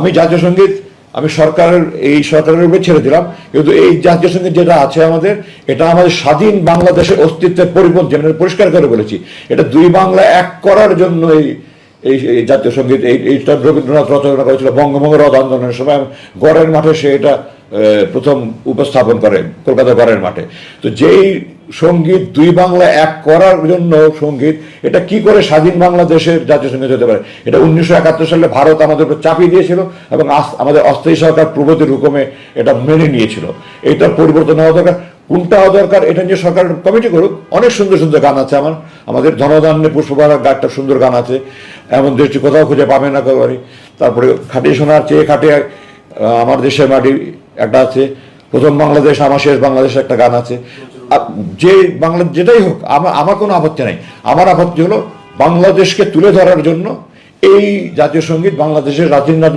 আমি জাতীয় সঙ্গীত আমি সরকারের উপরে ছেড়ে দিলাম, কিন্তু এই জাতীয় সঙ্গীত যেটা আছে আমাদের, এটা আমাদের স্বাধীন বাংলাদেশের অস্তিত্বের পরিপন্থী। আমি পরিষ্কার করে বলেছি, এটা দুই বাংলা এক করার জন্য এই জাতীয় সঙ্গীত এইটা রবীন্দ্রনাথ রচনা করেছিল বঙ্গভঙ্গ রদ আন্দোলনের সময়। গড়ের মাঠে সে এটা প্রথম উপস্থাপন করে, কলকাতা গড়ের মাঠে। তো যেই সঙ্গীত দুই বাংলা এক করার জন্য সঙ্গীত, এটা কি করে স্বাধীন বাংলাদেশের জাতীয় সঙ্গীত হতে পারে? এটা 1971 সালে ভারত আমাদের উপর চাপিয়ে দিয়েছিল এবং আমাদের অস্থায়ী সরকার প্রগতির হুকুমে এটা মেনে নিয়েছিল। এইটার পরিবর্তন হওয়া দরকার। কোনটা হওয়া দরকার এটা নিয়ে সরকার কমিটি করুক। অনেক সুন্দর সুন্দর গান আছে আমাদের ধনধান্যে পুষ্পবাগান গানটা সুন্দর গান আছে, এমন দেশটি কোথাও খুঁজে পাবে না একেবারে। তারপরে খাটিয়ে শোনার চেয়ে খাটিয়ে আমার দেশের মাটি একটা আছে, প্রথম বাংলাদেশ আমার শেষ বাংলাদেশ একটা গান আছে। যে বাংলা যেটাই হোক, আমার কোনো আপত্তি নাই। আমার আপত্তি হলো বাংলাদেশকে তুলে ধরার জন্য এই জাতীয় সঙ্গীত বাংলাদেশের রাজীন্দ্রনাথ